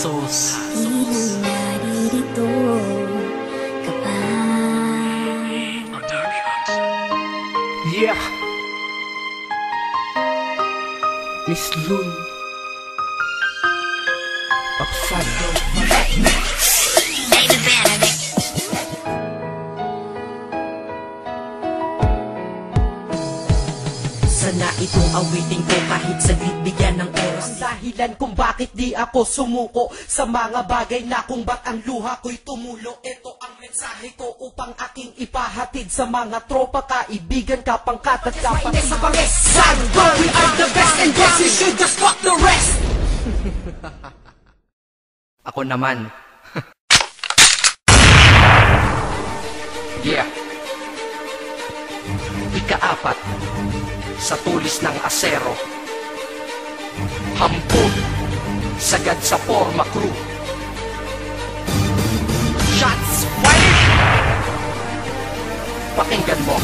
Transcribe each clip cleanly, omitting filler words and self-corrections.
Hasos. Naririto ka pa. Yeah. Miss Lou Upside down. Sana itong awitin ko kahit saglit bigyan ng oras. Ang dahilan kung bakit di ako sumuko sa mga bagay na kung ba't ang luha ko'y tumulo. Ito ang mensahe ko upang aking ipahatid sa mga tropa, kaibigan, kapangkat at kapatid. Sa pangesan, we are the best and yes, you should just fuck the rest. Ako naman. Yeah. Ika-4 sa tulis ng asero, hampun sagad sa forma crew. Shots fired! Pakinggan mo.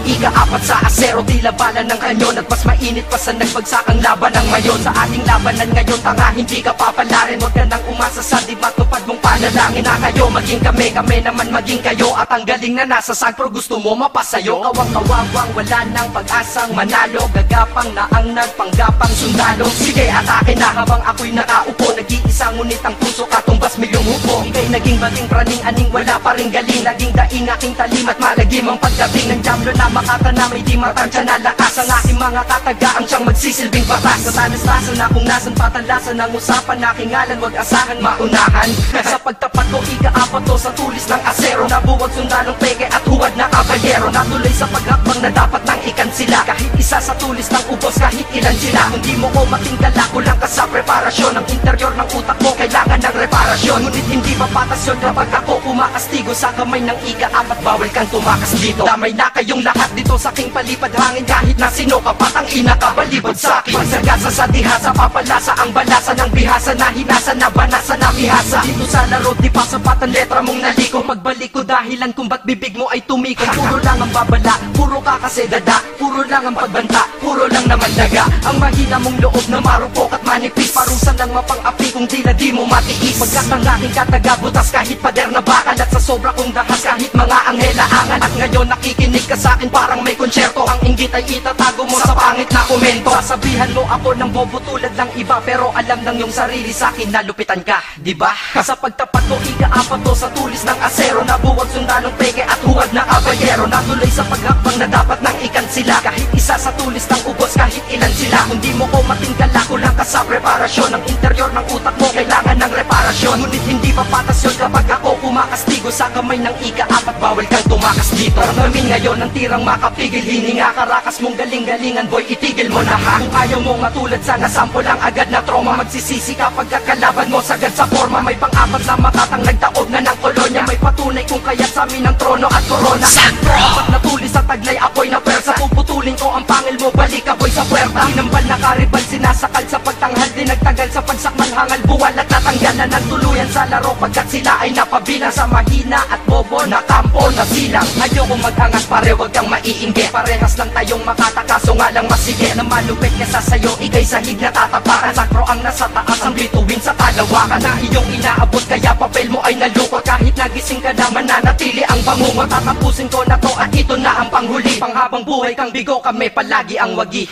Ika-4 sa asero, di labanan ng kanyon, at mas mainit pa sa nagbagsakang laban ng mayon. Sa ating labanan ngayon, tanga, hindi ka papalarin. Huwag ka nang umasa sa di matupad mong panalangin na kayo maging kami, kami naman maging kayo. At ang galing na nasa sagpro, gusto mo mapasayo. Kawang-kawawang, wala nang pag-asang manalo. Gagapang na ang nagpanggapang sundalo. Sige, atake na habang ako'y nakaupo. Nag-iisa ngunit ang puso katumbas milyong hupo. Ika'y naging baling praning-aning, wala pa ring galing. Naging daing aking talim at malagim ang pagdating ng jamlo na makata na may di matansya na lakas. Ang aking mga katagaan siyang magsisilbing batas. Sa talas-tasan na kung nasan patalasan ng usapan, aking ngalan wag asahan maunahan. Sa pagtapat ko, ika-4 to sa tulis ng asero. Nabuwag sundalong peke at huwad na kabayero. Natuloy sa paghakbang na dapat nang ikansila. Kahit isa sa tulis ng ubos, kahit ilan sila. Kung di mo ko matingkala, kulang ka sa preparasyon. Ang interior ng utak mo kailangan ng reparasyon. Ngunit hindi mapatas yun kapag ako kumakastigo. Sa kamay ng ika-4, bawal kang tumakas dito. Damay na kayong lahat dito sa aking palipad hangin. Kahit na sino ka, patang ina ka, balibad sa akin. Pagsagasa sa dihasa, papalasa ang balasa ng bihasa na hinasa na banasa na mihasa. Dito sa laro, di pa sapat ang letra mong naliko. Pagbalik ko dahilan kung ba't bibig mo ay tumiko. Puro lang ang babala, puro ka kasi dada. Puro lang ang pagbanta, puro lang naman daga. Ang mahina mong loob na marupok at manipis. Parusa ng mapang-api kung tila di mo matiis. Pagkat ang aking kataga, butas kahit pader na bakal. At sa sobra kong dahas kahit mga anghela angan. At ngayon nakikinig ka sa akin parang may konsyerto. Ang inggit ay itatago mo sa pangit na komento. Sasabihan mo ako ng bobo tulad ng iba, pero alam ng iyong sarili sa akin na lupitan ka, diba? Sa pagtapat ko, ika-4 to sa tulis ng asero. Nabuwag sundalong peke at huwad na kabayero. Natuloy sa paghakbang na dapat nang ikansila. Kahit isa sa tulis ng ubos, kahit ilan sila. Kung di mo ko matingkala, kulang ka sa preparasyon. Ang interior ng utak mo kailangan ng reparasyon. Ngunit hindi papatas yun kapag ako kumakastigo. Sa kamay ng ika-4, bawal kang tumakas dito. Ramdamin ngayon ang tirang makapigil. Hininga karakas mong galing-galingan, boy, itigil mo na ha. Kung ayaw mo matulad sana, sample lang agad na trauma. Magsisisi kapag kakalaban mo sagad sa forma. May pang-4 na matatang nagtaob na ng kolonya. May patunay kung kaya sa amin ang trono at korona. Dapat natulis sa taglay, apoy na persa. Puputulin ko ang pangil mo, balik ka boy sa puwerta. Hinambal na karibal, sinasakal sa pagtanghal. Di nagtagal sa pagsakmal, hangal buwal at natanggal na ng tuluyan sa laro. Pagkat sila ay napabilang sa mahina at bobo na kampo na silang. Ayoko mag-angat pare, wag kang maiinggit. Parehas lang tayong makatakaso nga lang masigit. Na malupit kesa sa'yo, ikay sahig na tatapakan. Sakro ang nasa taas, ang bituin sa talawakan. Na iyong inaabot, kaya papel mo ay nalukot. Kahit nagising ka naman, nanatili ang bangungot. Tatapusin ko na to at ito na ang panghuli. Panghabang buhay kang bigo, kami palagi ang wagi.